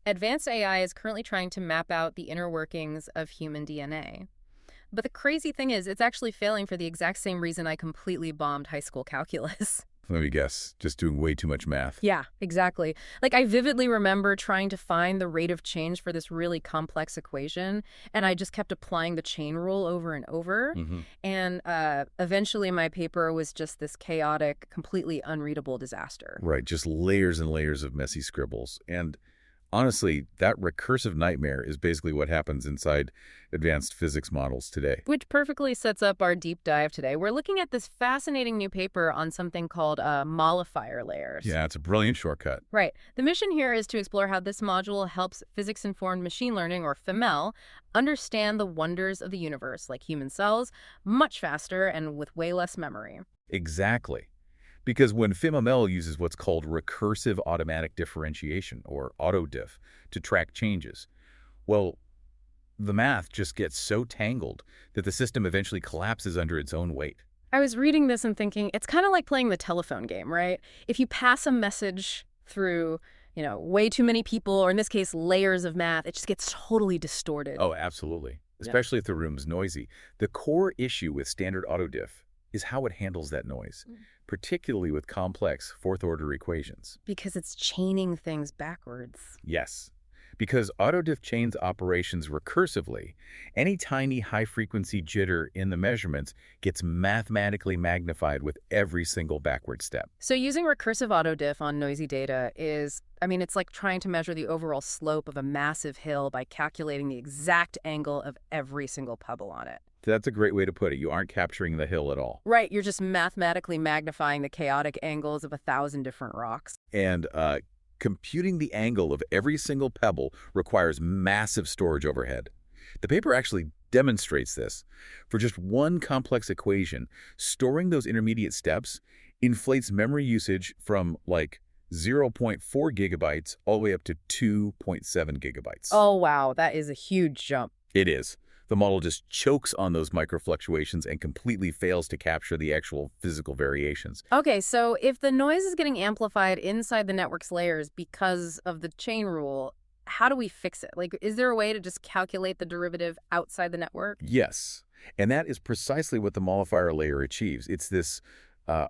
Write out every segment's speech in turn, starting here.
Advanced AI is currently trying to map out the inner workings of human DNA. But the crazy thing is, it's actually failing for the exact same reason I completely bombed high school calculus. Let me guess, just doing way too much math. Yeah, exactly. Like, I vividly remember trying to find the rate of change for this really complex equation, and I just kept applying the chain rule over and over. And eventually my paper was just this chaotic, completely unreadable disaster. Right, just layers and layers of messy scribbles. And honestly, that recursive nightmare is basically what happens inside advanced physics models today. Which perfectly sets up our deep dive today. We're looking at this fascinating new paper on something called Mollifier Layers. Yeah, it's a brilliant shortcut. Right. The mission here is to explore how this module helps physics-informed machine learning, or PhiML, understand the wonders of the universe, like human cells, much faster and with way less memory. Exactly. Because when PhiML uses what's called recursive automatic differentiation, or autodiff, to track changes, well, the math just gets so tangled that the system eventually collapses under its own weight. I was reading this and thinking, it's kind of like playing the telephone game, right? If you pass a message through, way too many people, or in this case, layers of math, it just gets totally distorted. Oh, absolutely. Especially if the room's noisy. The core issue with standard autodiff is how it handles that noise, particularly with complex fourth-order equations. Because it's chaining things backwards. Yes. Because autodiff chains operations recursively, any tiny high-frequency jitter in the measurements gets mathematically magnified with every single backward step. So using recursive autodiff on noisy data it's like trying to measure the overall slope of a massive hill by calculating the exact angle of every single pebble on it. That's a great way to put it. You aren't capturing the hill at all. Right, you're just mathematically magnifying the chaotic angles of 1,000 different rocks. And computing the angle of every single pebble requires massive storage overhead. The paper actually demonstrates this. For just one complex equation, storing those intermediate steps inflates memory usage from like 0.4 gigabytes all the way up to 2.7 gigabytes. Oh, wow, that is a huge jump. It is. The model just chokes on those microfluctuations and completely fails to capture the actual physical variations. Okay, so if the noise is getting amplified inside the network's layers because of the chain rule, how do we fix it? Like, is there a way to just calculate the derivative outside the network? Yes, and that is precisely what the Mollifier layer achieves. It's this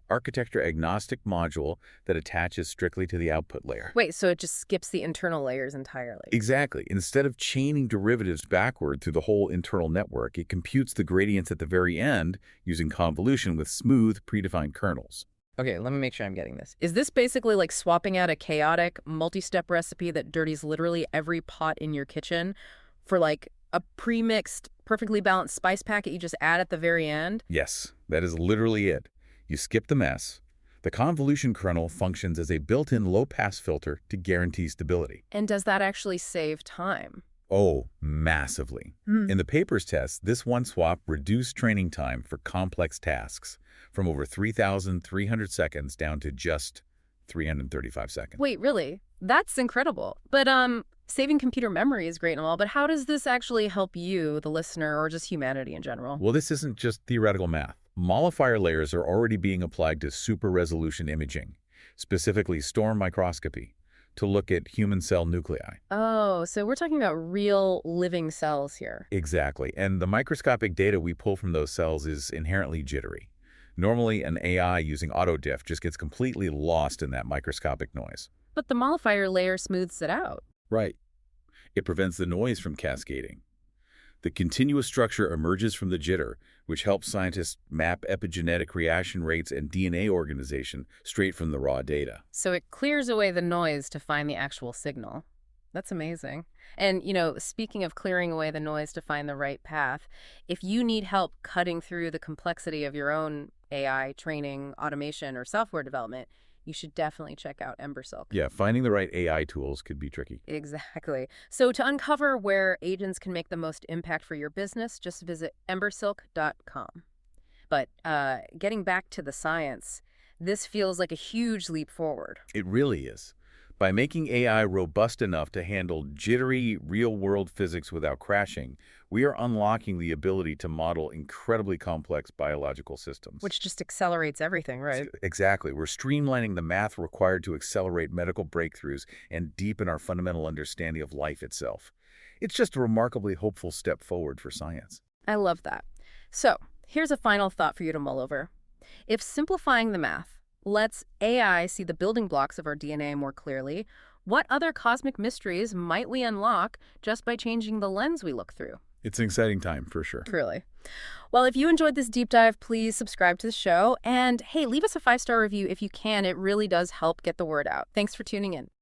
architecture agnostic module that attaches strictly to the output layer. Wait, so it just skips the internal layers entirely? Exactly. Instead of chaining derivatives backward through the whole internal network, it computes the gradients at the very end using convolution with smooth, predefined kernels. Okay, let me make sure I'm getting this. Is this basically like swapping out a chaotic, multi-step recipe that dirties literally every pot in your kitchen for like a pre-mixed, perfectly balanced spice packet you just add at the very end? Yes, that is literally it. You skip the mess. The convolution kernel functions as a built-in low-pass filter to guarantee stability. And does that actually save time? Oh, massively. In the paper's test, this one swap reduced training time for complex tasks from over 3,300 seconds down to just 335 seconds. Wait, really? That's incredible. But saving computer memory is great and all, but how does this actually help you, the listener, or just humanity in general? Well, this isn't just theoretical math. Mollifier layers are already being applied to super-resolution imaging, specifically storm microscopy, to look at human cell nuclei. Oh, so we're talking about real living cells here. Exactly, and the microscopic data we pull from those cells is inherently jittery. Normally, an AI using autodiff just gets completely lost in that microscopic noise. But the mollifier layer smooths it out. Right. It prevents the noise from cascading. The continuous structure emerges from the jitter, which helps scientists map epigenetic reaction rates and DNA organization straight from the raw data. So it clears away the noise to find the actual signal. That's amazing. And, speaking of clearing away the noise to find the right path, if you need help cutting through the complexity of your own AI training, automation, or software development, you should definitely check out EmberSilk. Yeah, finding the right AI tools could be tricky. Exactly. So to uncover where agents can make the most impact for your business, just visit embersilk.com. But getting back to the science, this feels like a huge leap forward. It really is. By making AI robust enough to handle jittery, real-world physics without crashing, we are unlocking the ability to model incredibly complex biological systems. Which just accelerates everything, right? Exactly. We're streamlining the math required to accelerate medical breakthroughs and deepen our fundamental understanding of life itself. It's just a remarkably hopeful step forward for science. I love that. So, here's a final thought for you to mull over. If simplifying the math lets AI see the building blocks of our DNA more clearly, what other cosmic mysteries might we unlock just by changing the lens we look through? It's an exciting time, for sure. Truly. Well, if you enjoyed this deep dive, please subscribe to the show. And hey, leave us a 5-star review if you can. It really does help get the word out. Thanks for tuning in.